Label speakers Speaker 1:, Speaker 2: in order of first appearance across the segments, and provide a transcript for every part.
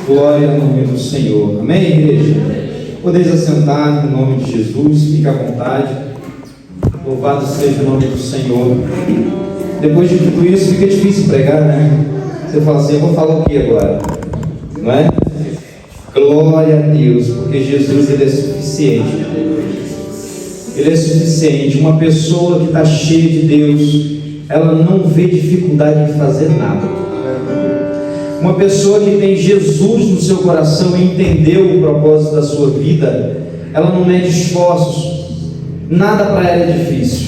Speaker 1: Glória ao nome do Senhor. Amém, igreja? Podeis assentar no nome de Jesus, fique à vontade. Louvado seja o nome do Senhor. Depois de tudo isso, fica difícil pregar, né? Você fala assim, eu vou falar o que agora? Não é? Glória a Deus, porque Jesus, Ele é suficiente. Ele é suficiente. Uma pessoa que está cheia de Deus, ela não vê dificuldade em fazer nada. Uma pessoa que tem Jesus no seu coração e entendeu o propósito da sua vida, ela não mede esforços. Nada para ela é difícil,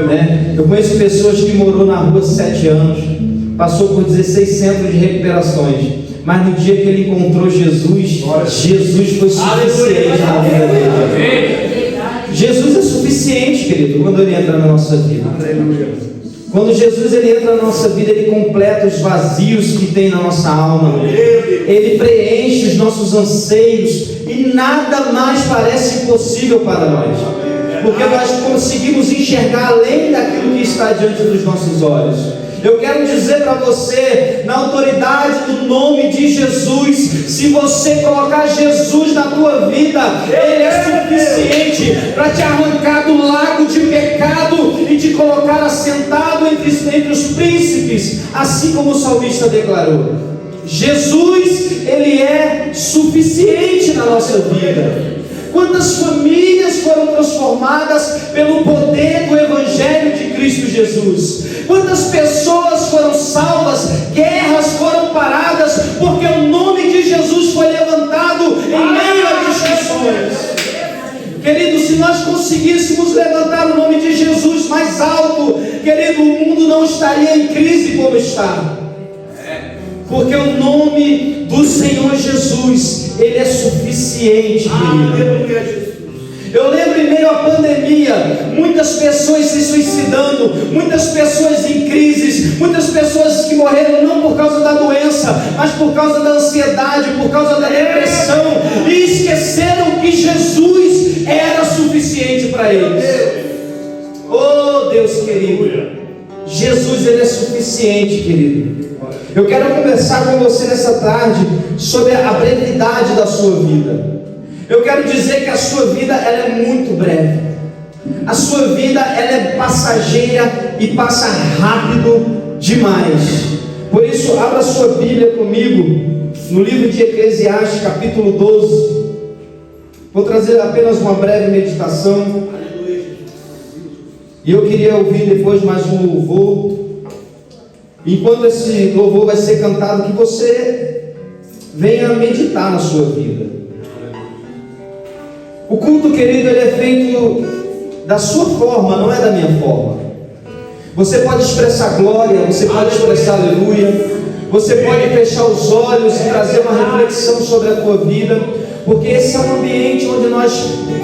Speaker 1: né? Eu conheço pessoas que morou na rua 7 anos, passou por 16 centros de recuperações, mas no dia que ele encontrou Jesus, Jesus foi suficiente na vida dele. Jesus é suficiente, querido, quando Ele entra na nossa vida. Quando Jesus Ele entra na nossa vida, Ele completa os vazios que tem na nossa alma. Ele preenche os nossos anseios e nada mais parece impossível para nós, porque nós conseguimos enxergar além daquilo que está diante dos nossos olhos. Eu quero dizer para você, na autoridade do nome de Jesus, se você colocar Jesus na tua vida, Ele é suficiente para te arrancar do lago de pecado e te colocar assentado entre os príncipes, assim como o salmista declarou. Jesus, Ele é suficiente na nossa vida. Quantas famílias foram transformadas pelo poder do Evangelho de Cristo Jesus? Quantas pessoas foram salvas? Guerras foram paradas porque o nome de Jesus foi levantado em meio a discussões. Querido, se nós conseguíssemos levantar o nome de Jesus mais alto, querido, o mundo não estaria em crise como está. Porque o nome do Senhor Jesus, Ele é suficiente, querido. Eu lembro em meio à pandemia, muitas pessoas se suicidando, muitas pessoas em crises, muitas pessoas que morreram não por causa da doença, mas por causa da ansiedade, por causa da depressão, e esqueceram que Jesus era suficiente para eles. Oh Deus querido, Jesus Ele é suficiente, querido. Eu quero conversar com você nessa tarde sobre a brevidade da sua vida. Eu quero dizer que a sua vida ela é muito breve. A sua vida ela é passageira e passa rápido demais. Por isso, abra sua Bíblia comigo no livro de Eclesiastes, capítulo 12. Vou trazer apenas uma breve meditação. E eu queria ouvir depois mais um louvor. Enquanto esse louvor vai ser cantado, que você venha meditar na sua vida. O culto, querido, ele é feito da sua forma, não é da minha forma. Você pode expressar glória, você pode expressar aleluia, você pode fechar os olhos e trazer uma reflexão sobre a tua vida, porque esse é um ambiente onde nós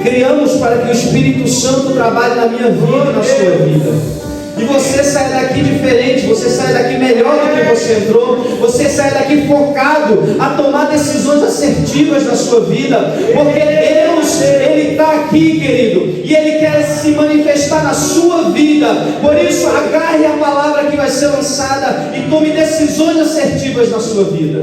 Speaker 1: criamos para que o Espírito Santo trabalhe na minha vida e na sua vida. E você sai daqui diferente, você sai daqui melhor do que você entrou, você sai daqui focado a tomar decisões assertivas na sua vida, porque Deus, Ele está aqui, querido, e Ele quer se manifestar na sua vida. Por isso, agarre a palavra que vai ser lançada e tome decisões assertivas na sua vida.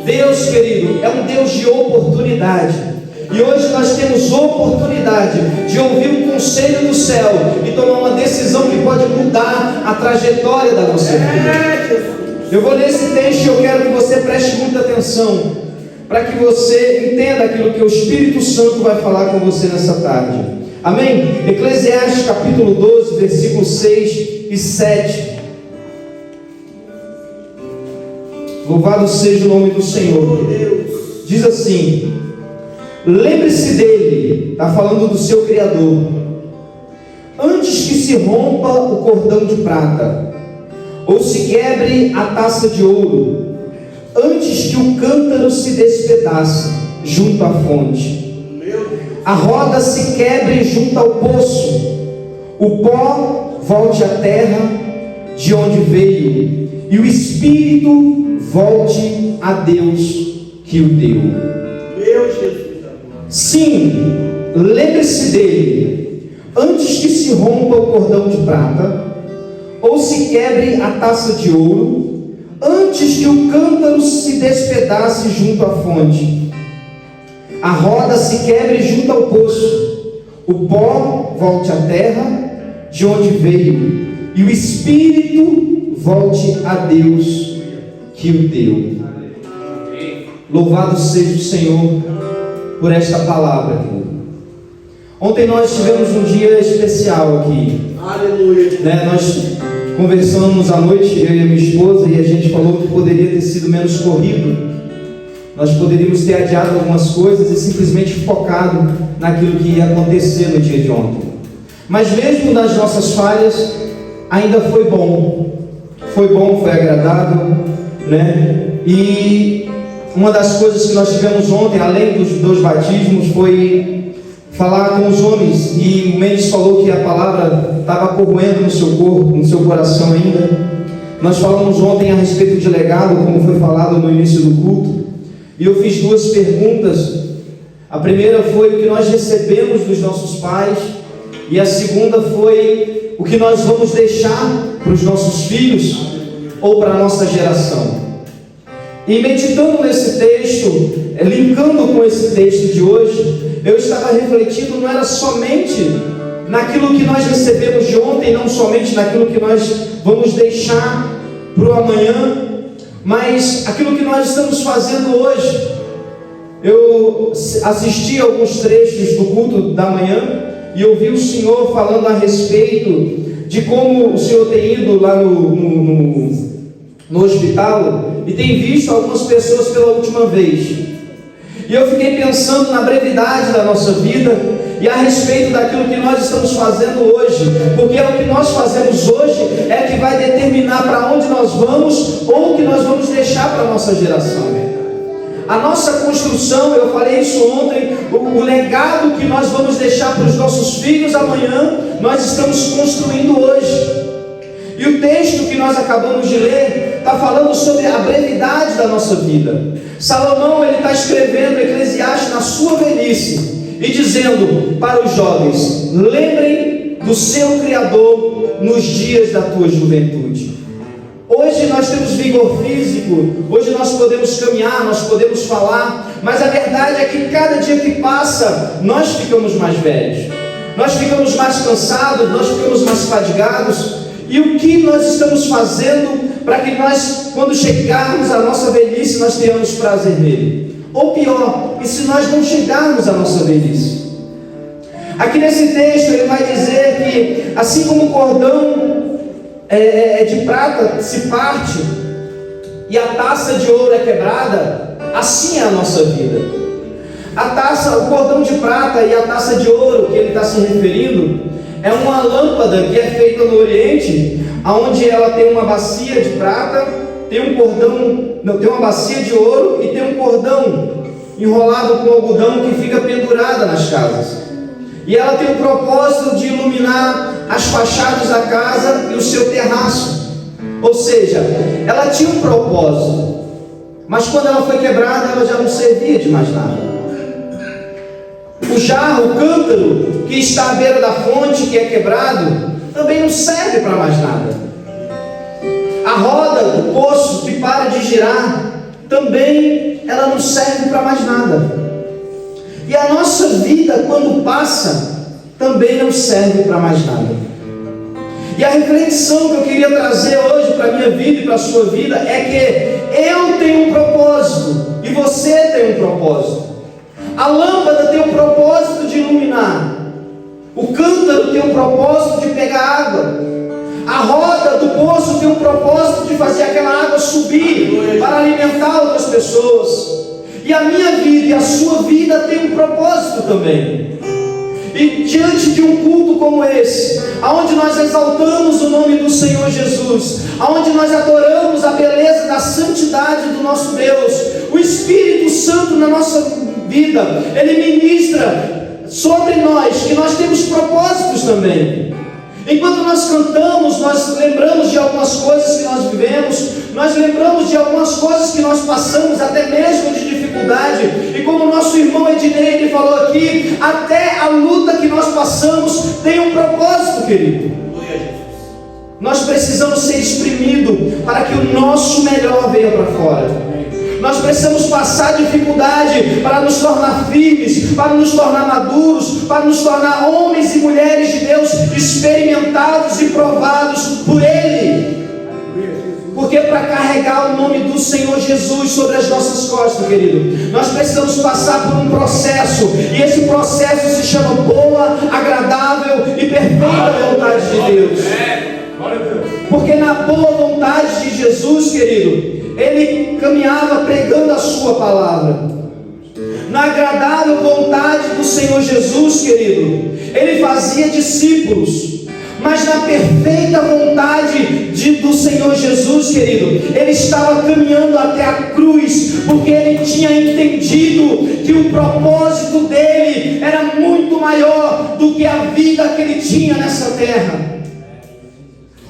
Speaker 1: Deus, querido, é um Deus de oportunidade. E hoje nós temos oportunidade de ouvir um conselho do céu e tomar uma decisão que pode mudar a trajetória da nossa vida. Eu vou ler esse texto e eu quero que você preste muita atenção, para que você entenda aquilo que o Espírito Santo vai falar com você nessa tarde. Amém? Eclesiastes capítulo 12, versículos 6 e 7. Louvado seja o nome do Senhor. Diz assim: lembre-se dele, está falando do seu Criador, antes que se rompa o cordão de prata, ou se quebre a taça de ouro, antes que o cântaro se despedace junto à fonte, a roda se quebre junto ao poço, o pó volte à terra de onde veio, e o espírito volte a Deus que o deu. Meu Jesus. Sim, lembre-se dele, antes que se rompa o cordão de prata, ou se quebre a taça de ouro, antes que o cântaro se despedace despedace junto à fonte, a roda se quebre junto ao poço, o pó volte à terra de onde veio, e o espírito volte a Deus que o deu. Louvado seja o Senhor por esta palavra, querido. Ontem nós tivemos um dia especial aqui. Aleluia. Nós conversamos à noite, eu e a minha esposa, e a gente falou que poderia ter sido menos corrido. Nós poderíamos ter adiado algumas coisas e simplesmente focado naquilo que ia acontecer no dia de ontem. Mas mesmo nas nossas falhas, ainda foi bom. Foi bom, foi agradável, né? E uma das coisas que nós tivemos ontem, além dos 2 batismos, foi falar com os homens. E o Mendes falou que a palavra estava corroendo no seu corpo, no seu coração ainda. Nós falamos ontem a respeito de legado, como foi falado no início do culto. E eu fiz 2 perguntas. A primeira foi o que nós recebemos dos nossos pais. E a segunda foi o que nós vamos deixar para os nossos filhos ou para a nossa geração. E meditando nesse texto, linkando com esse texto de hoje, eu estava refletindo, não era somente naquilo que nós recebemos de ontem, não somente naquilo que nós vamos deixar para o amanhã, mas aquilo que nós estamos fazendo hoje. Eu assisti alguns trechos do culto da manhã e ouvi o Senhor falando a respeito de como o Senhor tem ido lá no hospital e tem visto algumas pessoas pela última vez. E eu fiquei pensando na brevidade da nossa vida e a respeito daquilo que nós estamos fazendo hoje, porque o que nós fazemos hoje é que vai determinar para onde nós vamos ou o que nós vamos deixar para a nossa geração. A nossa construção, eu falei isso ontem, o legado que nós vamos deixar para os nossos filhos amanhã, nós estamos construindo hoje. E o texto que nós acabamos de ler está falando sobre a brevidade da nossa vida. Salomão, ele está escrevendo Eclesiastes na sua velhice e dizendo para os jovens: lembrem do seu Criador nos dias da tua juventude. Hoje nós temos vigor físico, hoje nós podemos caminhar, nós podemos falar, mas a verdade é que cada dia que passa, nós ficamos mais velhos, nós ficamos mais cansados, nós ficamos mais fadigados. E o que nós estamos fazendo para que nós, quando chegarmos à nossa velhice, nós tenhamos prazer nele? Ou pior, e se nós não chegarmos à nossa velhice? Aqui nesse texto ele vai dizer que assim como o cordão de prata se parte e a taça de ouro é quebrada, assim é a nossa vida. A taça, o cordão de prata e a taça de ouro que ele está se referindo é uma lâmpada que é feita no Oriente, onde ela tem uma bacia de prata, tem uma bacia de ouro e tem um cordão enrolado com algodão que fica pendurada nas casas. E ela tem o propósito de iluminar as fachadas da casa e o seu terraço. Ou seja, ela tinha um propósito, mas quando ela foi quebrada, ela já não servia de mais nada. O jarro, o cântaro que está à beira da fonte, que é quebrado, também não serve para mais nada. A roda do poço que para de girar, também ela não serve para mais nada. E a nossa vida, quando passa, também não serve para mais nada. E a reflexão que eu queria trazer hoje para a minha vida e para a sua vida é que eu tenho um propósito e você tem um propósito. A lâmpada tem o propósito de iluminar, o cântaro tem o propósito de pegar água, a roda do poço tem o propósito de fazer aquela água subir para alimentar outras pessoas. E a minha vida e a sua vida tem um propósito também. E diante de um culto como esse, aonde nós exaltamos o nome do Senhor Jesus, aonde nós adoramos a beleza da santidade do nosso Deus, o Espírito Santo na nossa vida, ele ministra sobre nós que nós temos propósitos também. Enquanto nós cantamos, nós lembramos de algumas coisas que nós vivemos, nós lembramos de algumas coisas que nós passamos, até mesmo de dificuldade. E como o nosso irmão Ednei, ele falou aqui, até a luta que nós passamos tem um propósito, querido. Nós precisamos ser exprimidos para que o nosso melhor venha para fora. Nós precisamos passar dificuldade para nos tornar firmes, para nos tornar maduros, para nos tornar homens e mulheres de Deus experimentados e provados por Ele. Porque para carregar o nome do Senhor Jesus sobre as nossas costas, querido, nós precisamos passar por um processo, e esse processo se chama boa, agradável e perfeita vontade de Deus. Porque na boa vontade de Jesus, querido, Ele caminhava pregando a sua palavra. Na agradável vontade do Senhor Jesus, querido, Ele fazia discípulos. Mas na perfeita vontade do Senhor Jesus, querido, Ele estava caminhando até a cruz, porque Ele tinha entendido que o propósito dele era muito maior do que a vida que Ele tinha nessa terra.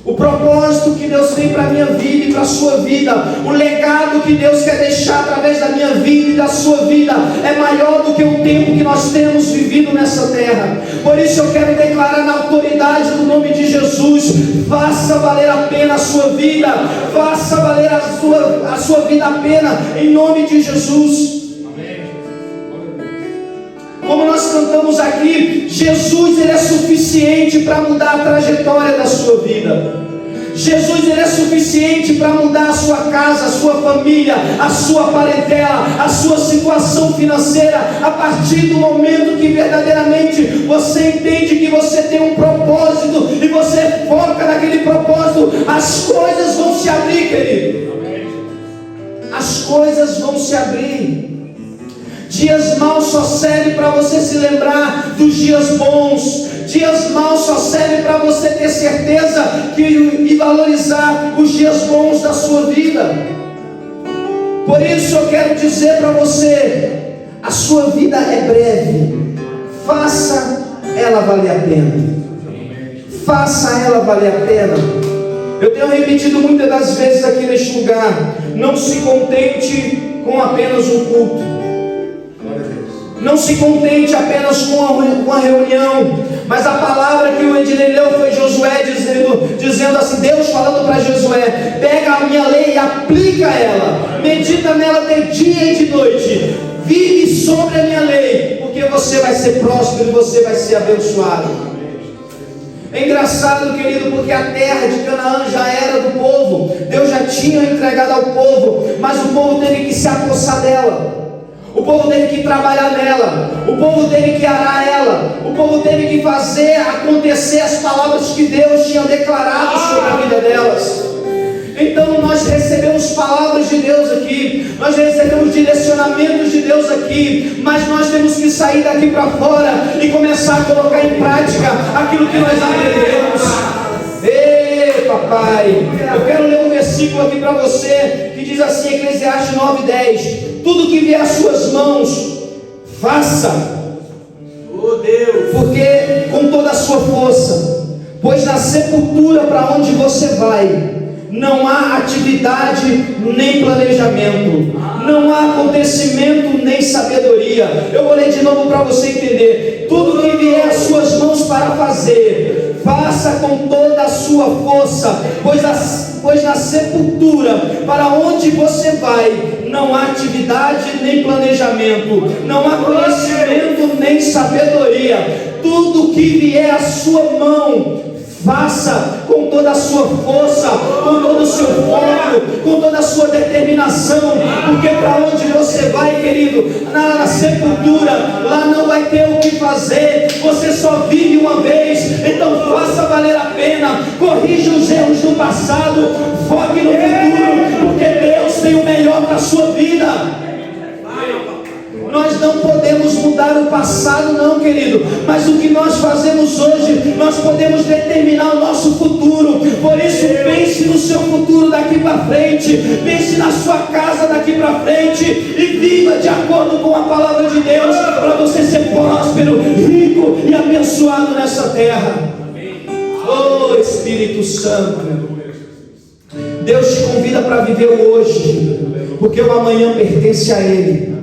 Speaker 1: O propósito que Deus tem para a minha vida e para a sua vida, o legado que Deus quer deixar através da minha vida e da sua vida, é maior do que o tempo que nós temos vivido nessa terra. Por isso eu quero declarar na autoridade do nome de Jesus: faça valer a pena a sua vida, faça valer a sua vida a pena, em nome de Jesus. Como nós cantamos aqui, Jesus Ele é suficiente para mudar a trajetória da sua vida. Jesus Ele é suficiente para mudar a sua casa, a sua família, a sua parentela, a sua situação financeira. A partir do momento que verdadeiramente você entende que você tem um propósito e você foca naquele propósito, as coisas vão se abrir, querido. As coisas vão se abrir. Dias maus só servem para você se lembrar dos dias bons. Dias maus só servem para você ter certeza e valorizar os dias bons da sua vida. Por isso eu quero dizer para você: a sua vida é breve. Faça ela valer a pena. Faça ela valer a pena. Eu tenho repetido muitas das vezes aqui neste lugar: não se contente com apenas um culto. Não se contente apenas com a reunião. Mas a palavra que o Ednei leu foi Josué dizendo assim: Deus falando para Josué: pega a minha lei e aplica ela, medita nela de dia e de noite, vive sobre a minha lei, porque você vai ser próspero e você vai ser abençoado. É engraçado, querido, porque a terra de Canaã já era do povo. Deus já tinha entregado ao povo, mas o povo teve que se apossar dela. O povo teve que trabalhar nela, o povo teve que arar ela, o povo teve que fazer acontecer as palavras que Deus tinha declarado sobre a vida delas. Então nós recebemos palavras de Deus aqui, nós recebemos direcionamentos de Deus aqui, mas nós temos que sair daqui para fora e começar a colocar em prática aquilo que nós aprendemos. Ei, papai, eu quero ler um versículo aqui para você que diz assim, Eclesiastes 9:10: tudo que vier às suas mãos, faça, oh Deus, porque com toda a sua força, pois na sepultura para onde você vai, não há atividade nem planejamento, não há acontecimento nem sabedoria. Eu vou ler de novo para você entender. Tudo que vier às suas mãos para fazer, faça com toda a sua força, pois na sepultura para onde você vai, não há atividade nem planejamento, não há conhecimento nem sabedoria. Tudo que vier à sua mão, faça com toda a sua força, com todo o seu foco, com toda a sua determinação, porque para onde você vai, querido, na sepultura, lá não vai ter o que fazer, você só vive uma vez. Então faça valer a pena, corrija os erros do passado, foque no futuro, porque Deus tem o melhor para a sua vida. Nós não podemos mudar o passado não, querido, mas o que nós fazemos hoje, nós podemos determinar o nosso futuro. Por isso pense no seu futuro daqui para frente, pense na sua casa daqui para frente e viva de acordo com a palavra de Deus, para você ser próspero, rico e abençoado nessa terra. Oh Espírito Santo, Deus te convida para viver o hoje, porque o amanhã pertence a Ele.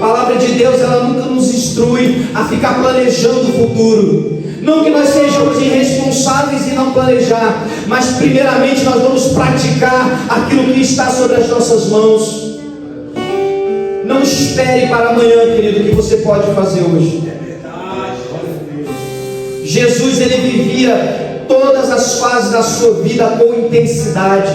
Speaker 1: A palavra de Deus, ela nunca nos instrui a ficar planejando o futuro. Não que nós sejamos irresponsáveis e não planejar, mas primeiramente nós vamos praticar aquilo que está sobre as nossas mãos. Não espere para amanhã, querido, o que você pode fazer hoje. Jesus, ele vivia todas as fases da sua vida com intensidade.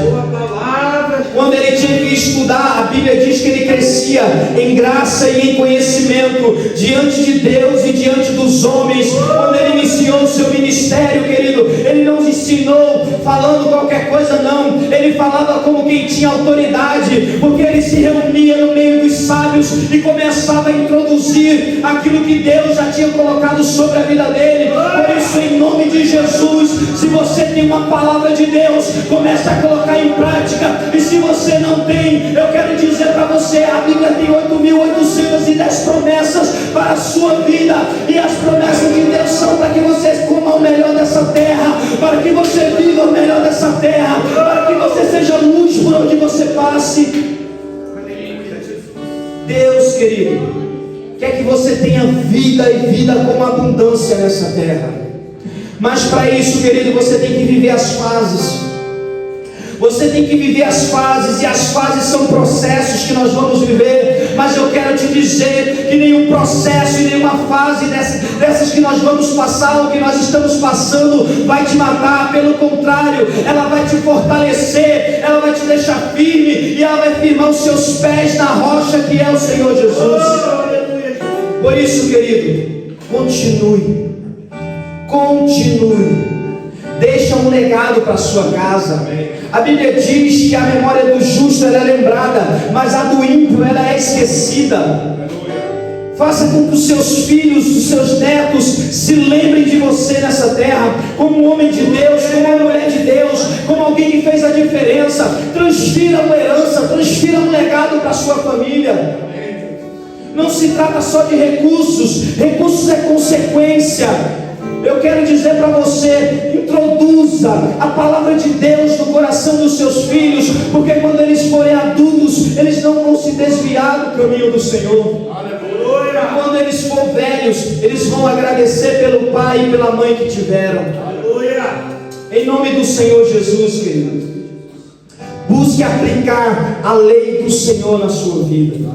Speaker 1: Quando ele tinha que estudar, a Bíblia diz que ele crescia em graça e em conhecimento diante de Deus e diante dos homens. Quando ele iniciou o seu ministério, querido, ele não ensinou falando qualquer coisa, não. Ele falava como quem tinha autoridade, porque ele se reunia no meio dos sábios e começava a introduzir aquilo que Deus já tinha colocado sobre a vida dele. Por isso, em nome de Jesus, se você tem uma palavra de Deus, comece a colocar em prática. E se você não tem, eu quero dizer para você, a Bíblia tem 8.810 promessas para a sua vida, e as promessas de Deus são para que você coma o melhor dessa terra, para que você viva o melhor dessa terra, para que você seja luz por onde você passe. Deus, querido, quer que você tenha vida e vida com abundância nessa terra, mas para isso, querido, você tem que viver as fases. Você tem que viver as fases, e as fases são processos que nós vamos viver. Mas eu quero te dizer que nenhum processo e nenhuma fase dessas que nós vamos passar, ou que nós estamos passando, vai te matar. Pelo contrário, ela vai te fortalecer, ela vai te deixar firme, e ela vai firmar os seus pés na rocha que é o Senhor Jesus. Por isso, querido, continue. Deixa um legado para a sua casa. A Bíblia diz que a memória do justo ela é lembrada, mas a do ímpio ela é esquecida. Faça com que os seus filhos, os seus netos se lembrem de você nessa terra, como um homem de Deus, como uma mulher de Deus, como alguém que fez a diferença. Transfira uma herança, transfira um legado para a sua família. Não se trata só de recursos, recursos é consequência. Eu quero dizer para você, introduza a palavra de Deus no coração dos seus filhos, porque quando eles forem adultos, eles não vão se desviar do caminho do Senhor. Aleluia. Quando eles forem velhos, eles vão agradecer pelo pai e pela mãe que tiveram. Aleluia. Em nome do Senhor Jesus, querido, busque aplicar a lei do Senhor na sua vida.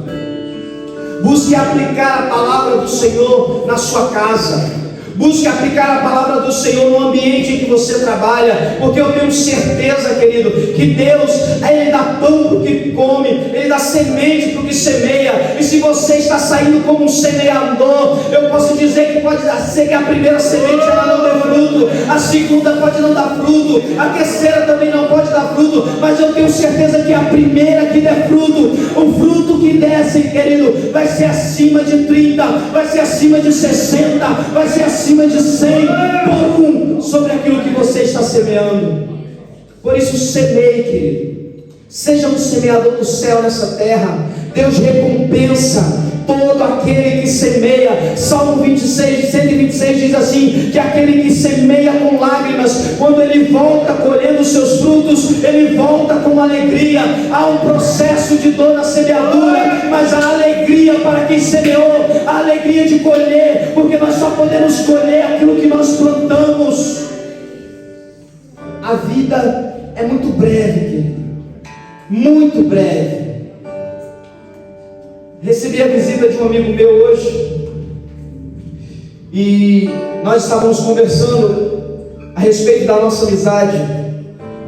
Speaker 1: Busque aplicar a palavra do Senhor na sua casa. Busque aplicar a palavra do Senhor no ambiente em que você trabalha, porque eu tenho certeza, querido, que Deus, Ele dá pão para o que come, Ele dá semente para o que semeia. E se você está saindo como um semeador, eu posso dizer que pode ser que a primeira semente ela não dê fruto, a segunda pode não dar fruto, a terceira também não pode dar fruto, mas eu tenho certeza que a primeira que der fruto, o fruto que desce, querido, vai ser acima de 30, vai ser acima de 60, vai ser acima de 100 por um sobre aquilo que você está semeando. Por isso, semeie, querido. Seja um semeador do céu nessa terra. Deus recompensa todo aquele que semeia. Salmo 126 diz assim, que aquele que semeia com lágrimas, quando ele volta colhendo os seus frutos, ele volta com alegria. Há um processo de dor na semeadura, mas a alegria para quem semeou, a alegria de colher, porque nós só podemos colher aquilo que nós plantamos. A vida é muito breve, querido, muito breve. Recebi a visita de um amigo meu hoje, e nós estávamos conversando a respeito da nossa amizade,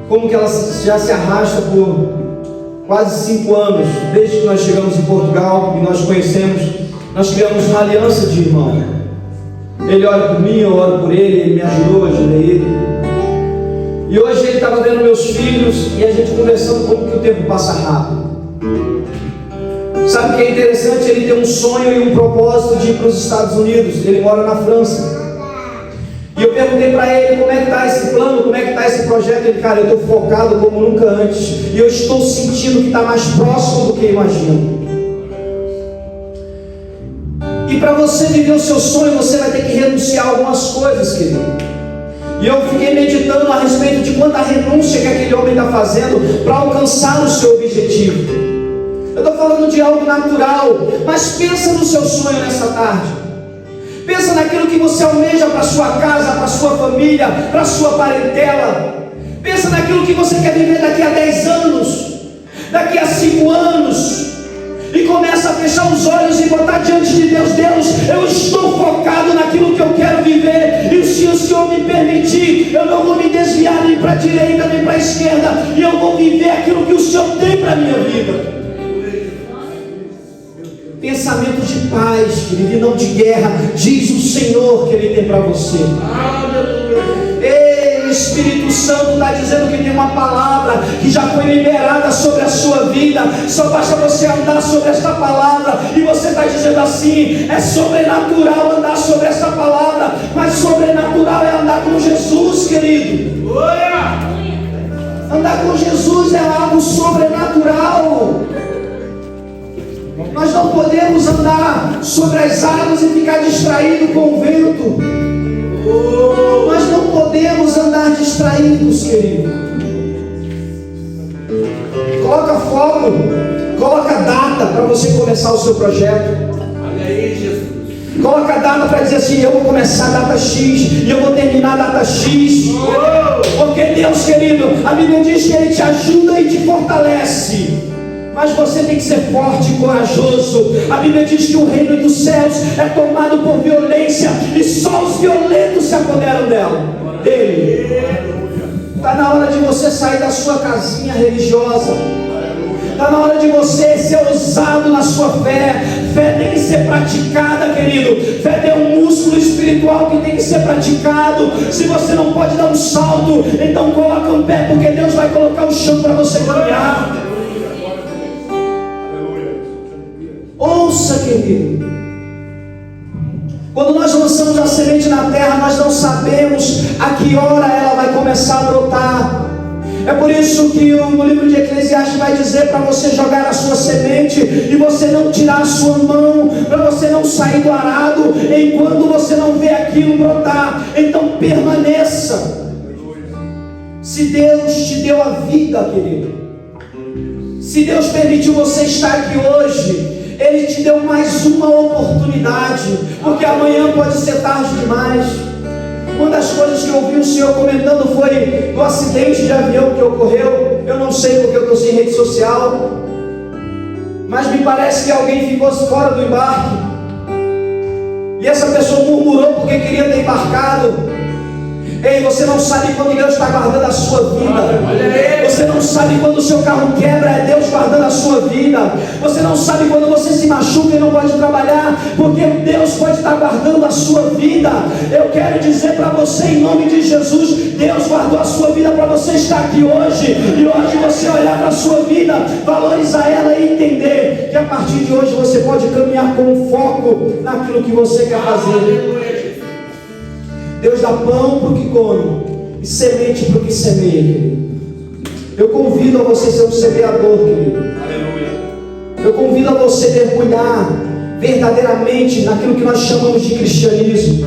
Speaker 1: como que ela já se arrasta por quase 5 anos, desde que nós chegamos em Portugal e nós conhecemos. Nós criamos uma aliança de irmão. Ele ora por mim, eu oro por ele, ele me ajudou, eu ajudei ele. E hoje ele estava vendo meus filhos e a gente conversando como que o tempo passa rápido. Sabe o que é interessante? Ele tem um sonho e um propósito de ir para os Estados Unidos. Ele mora na França. E eu perguntei para ele como é que está esse plano, como é que está esse projeto. Ele, cara, eu estou focado como nunca antes. E eu estou sentindo que está mais próximo do que eu imagino. E para você viver o seu sonho, você vai ter que renunciar a algumas coisas, querido. E eu fiquei meditando a respeito de quanta renúncia que aquele homem está fazendo para alcançar o seu objetivo. Eu estou falando de algo natural, mas pensa no seu sonho nessa tarde.
Speaker 2: Pensa naquilo que você almeja para a sua casa, para a sua família, para a sua parentela. Pensa naquilo que você quer viver daqui a 10 anos, daqui a 5 anos. E começa a fechar os olhos e botar diante de Deus: Deus, eu estou focado naquilo que eu quero viver, e se o Senhor me permitir, eu não vou me desviar nem para a direita nem para a esquerda, e eu vou viver aquilo que o Senhor tem para a minha vida. Pensamento de paz, querido, e não de guerra, diz o Senhor que Ele tem para você. Ei, o Espírito Santo está dizendo que tem uma palavra que já foi liberada sobre a sua vida. Só basta você andar sobre esta palavra. E você está dizendo assim: é sobrenatural andar sobre esta palavra, mas sobrenatural é andar com Jesus, querido. Andar com Jesus é algo sobrenatural. Nós não podemos andar sobre as águas e ficar distraído com o vento. Nós não podemos andar distraídos, querido. Coloca foco, coloca data para você começar o seu projeto. Olha aí, Jesus. Coloca data para dizer assim: eu vou começar a data X e eu vou terminar a data X. Porque Deus, querido, a Bíblia diz que Ele te ajuda e te fortalece. Mas você tem que ser forte e corajoso. A Bíblia diz que o reino dos céus é tomado por violência, e só os violentos se apoderam dele. Está na hora de você sair da sua casinha religiosa. Está na hora de você ser ousado na sua fé. Fé tem que ser praticada, querido. Fé é um músculo espiritual que tem que ser praticado. Se você não pode dar um salto, então coloca um pé, porque Deus vai colocar o chão para você caminhar. Ouça, querido, quando nós lançamos a semente na terra, nós não sabemos a que hora ela vai começar a brotar. É por isso que no livro de Eclesiastes vai dizer para você jogar a sua semente e você não tirar a sua mão, para você não sair do arado enquanto você não vê aquilo brotar. Então permaneça. Se Deus te deu a vida, querido, se Deus permitiu você estar aqui hoje, Ele te deu mais uma oportunidade, porque amanhã pode ser tarde demais. Uma das coisas que eu ouvi o Senhor comentando foi do acidente de avião que ocorreu. Eu não sei porque eu estou sem rede social, mas me parece que alguém ficou fora do embarque, e essa pessoa murmurou porque queria ter embarcado. Ei, você não sabe quando Deus está guardando a sua vida. Você não sabe quando o seu carro quebra, é Deus guardando a sua vida. Você não sabe quando você se machuca e não pode trabalhar, porque Deus pode estar guardando a sua vida. Eu quero dizer para você, em nome de Jesus, Deus guardou a sua vida para você estar aqui hoje. E hoje você olhar para a sua vida, valorizar ela e entender que a partir de hoje você pode caminhar com foco naquilo que você quer fazer. Deus dá pão para o que come e semente para o que semeia. Eu convido a você ser um semeador, querido. Eu convido a você mergulhar verdadeiramente naquilo que nós chamamos de cristianismo.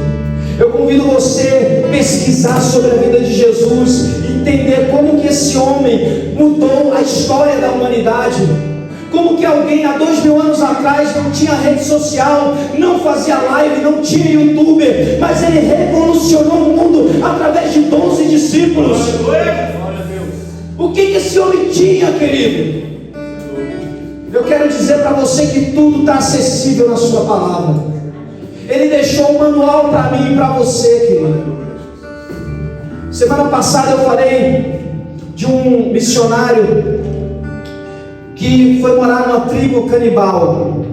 Speaker 2: Eu convido você a pesquisar sobre a vida de Jesus, entender como que esse homem mudou a história da humanidade. Como que alguém há 2000 anos atrás não tinha rede social, não fazia live, não tinha youtuber, mas ele revolucionou o mundo através de 12 discípulos. O que esse homem tinha, querido? Eu quero dizer para você que tudo está acessível na sua palavra. Ele deixou um manual para mim e para você, querido. Semana passada eu falei de um missionário que foi morar numa tribo canibal.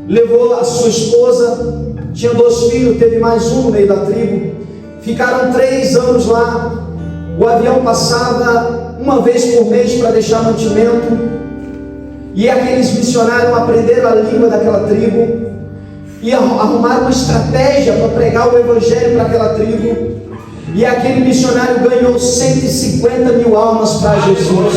Speaker 2: Levou a sua esposa, tinha 2 filhos, teve mais um no meio da tribo. Ficaram 3 anos lá. O avião passava uma vez por mês para deixar mantimento, e aqueles missionários aprenderam a língua daquela tribo e arrumaram uma estratégia para pregar o evangelho para aquela tribo. E aquele missionário ganhou 150 mil almas para Jesus.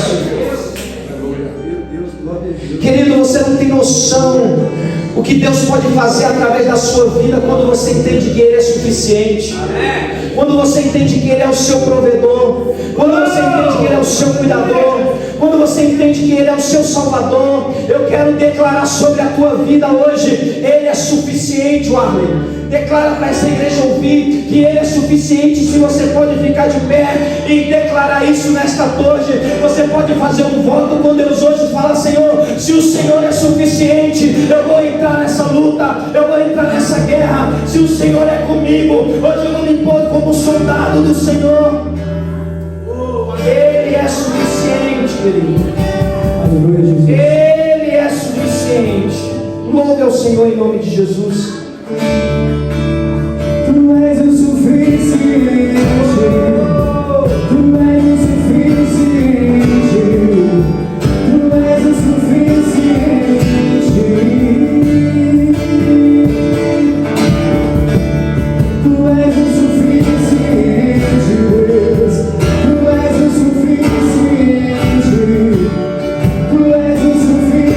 Speaker 2: Querido, você não tem noção o que Deus pode fazer através da sua vida quando você entende que Ele é suficiente, quando você entende que Ele é o seu provedor, quando você entende que Ele é o seu cuidador, quando você entende que Ele é o seu Salvador, eu quero declarar sobre a tua vida hoje: Ele é suficiente, Warley. Declara para essa igreja ouvir que Ele é suficiente. Se você pode ficar de pé e declarar isso nesta tarde, você pode fazer um voto com Deus hoje e falar: Senhor, se o Senhor é suficiente, eu vou entrar nessa luta, eu vou entrar nessa guerra. Se o Senhor é comigo, hoje eu não me importo como soldado do Senhor. Ele é suficiente, querido.
Speaker 1: Aleluia, Jesus.
Speaker 2: Ele é suficiente. Louve ao Senhor em nome de Jesus.
Speaker 1: Tu és o suficiente. Tu és o suficiente. Tu és o suficiente. Tu és o suficiente, Deus. Tu és o suficiente. Tu és o suficiente.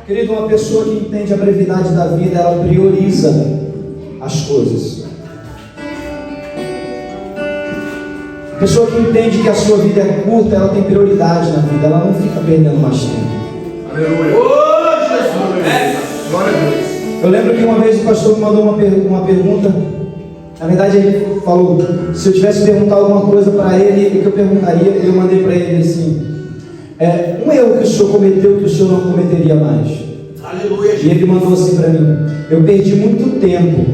Speaker 2: Querido, uma pessoa que entende a brevidade da vida, ela prioriza as coisas. A pessoa que entende que a sua vida é curta, ela tem prioridade na vida, ela não fica perdendo mais tempo.
Speaker 3: Aleluia. Oh, Jesus! Glória a Deus.
Speaker 2: Eu lembro que uma vez o pastor me mandou uma pergunta. Na verdade, ele falou: se eu tivesse perguntado alguma coisa para ele, o que eu perguntaria, eu mandei para ele assim: um erro que o senhor cometeu que o senhor não cometeria mais.
Speaker 3: Aleluia.
Speaker 2: E ele mandou assim para mim: eu perdi muito tempo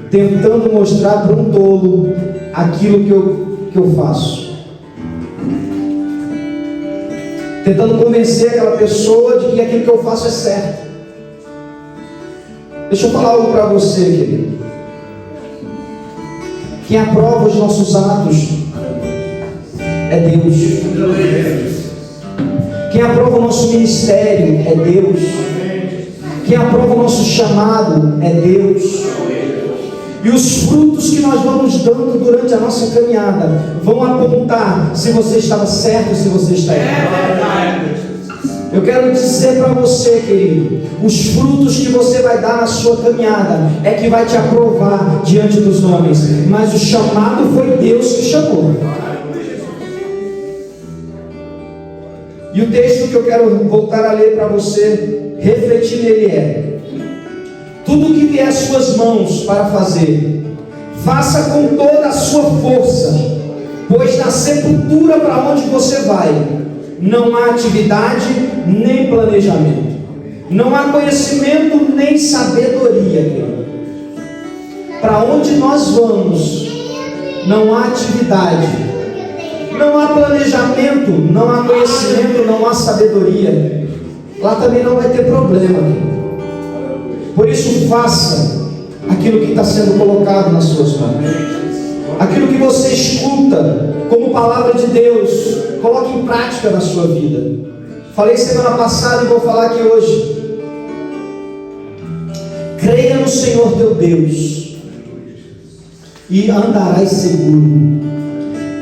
Speaker 2: tentando mostrar para um tolo aquilo que eu faço, tentando convencer aquela pessoa de que aquilo que eu faço é certo. Deixa eu falar algo para você, querido. Quem aprova os nossos atos é Deus. Quem aprova o nosso ministério é Deus. Quem aprova o nosso chamado é Deus. E os frutos que nós vamos dando durante a nossa caminhada vão apontar se você estava certo ou se você está errado. Eu quero dizer para você, querido, os frutos que você vai dar na sua caminhada é que vai te aprovar diante dos homens, mas o chamado foi Deus que chamou. E o texto que eu quero voltar a ler para você, refletir nele é: tudo que vier às suas mãos para fazer, faça com toda a sua força, pois na sepultura para onde você vai, não há atividade nem planejamento, não há conhecimento nem sabedoria. Para onde nós vamos, não há atividade, não há planejamento, não há conhecimento, não há sabedoria. Lá também não vai ter problema. Por isso, faça aquilo que está sendo colocado nas suas mãos. Aquilo que você escuta como palavra de Deus, coloque em prática na sua vida. Falei semana passada e vou falar aqui hoje. Creia no Senhor teu Deus e andarás seguro.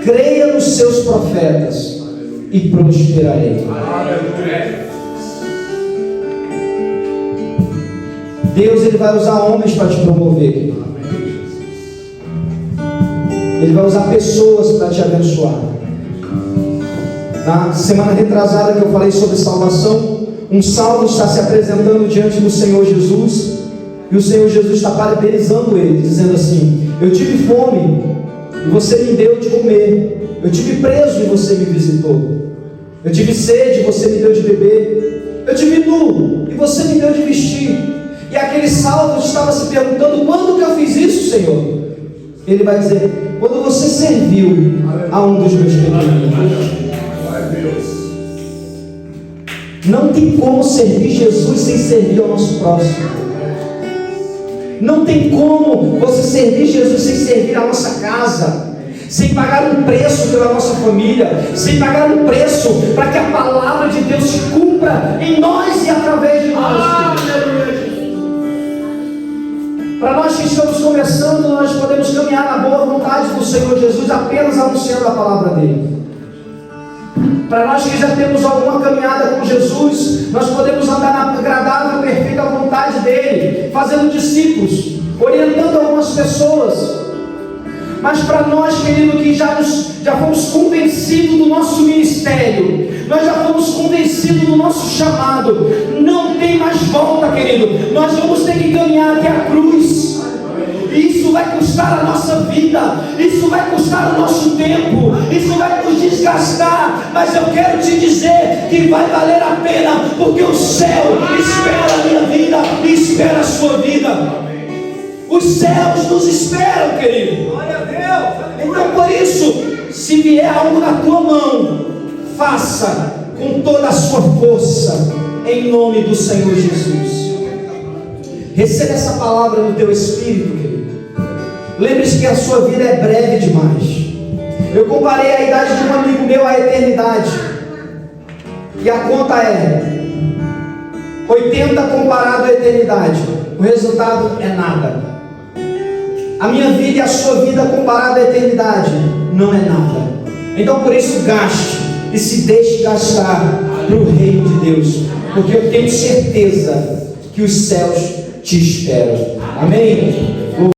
Speaker 2: Creia nos seus profetas e prosperarei. Deus, Ele vai usar homens para te promover. Ele vai usar pessoas para te abençoar. Na semana retrasada que eu falei sobre salvação, um salvo está se apresentando diante do Senhor Jesus, e o Senhor Jesus está parabenizando ele, dizendo assim: eu tive fome e você me deu de comer, eu tive preso e você me visitou, eu tive sede e você me deu de beber, eu tive nu e você me deu de vestir. E aquele salvo estava se perguntando: quando que eu fiz isso, Senhor? Ele vai dizer: quando você serviu a um dos meus pequeninos. Não tem como servir Jesus sem servir ao nosso próximo. Não tem como você servir Jesus sem servir a nossa casa, sem pagar um preço pela nossa família, sem pagar um preço para que a palavra de Deus se cumpra em nós e através de nós. Para nós que estamos começando, nós podemos caminhar na boa vontade do Senhor Jesus apenas anunciando a palavra dele. Para nós que já temos alguma caminhada com Jesus, nós podemos andar na agradável e perfeita vontade dele, fazendo discípulos, orientando algumas pessoas. Mas para nós, querido, que já fomos convencidos do nosso ministério, nós já fomos convencidos do nosso chamado, não tem mais volta, querido. Nós vamos ter que caminhar até a cruz. Isso vai custar a nossa vida, isso vai custar o nosso tempo, isso vai nos desgastar, mas eu quero te dizer que vai valer a pena, porque o céu espera a minha vida e espera a sua vida. Os céus nos esperam, querido. Glória a Deus. Então, por isso, se vier algo na tua mão, faça com toda a sua força, em nome do Senhor Jesus. Receba essa palavra no teu espírito, querido. Lembre-se que a sua vida é breve demais. Eu comparei a idade de um amigo meu à eternidade, e a conta é 80 comparado à eternidade. O resultado é nada. A minha vida e a sua vida comparada à eternidade não é nada. Então, por isso, gaste e se deixe gastar para o reino de Deus, porque eu tenho certeza que os céus te esperam. Amém?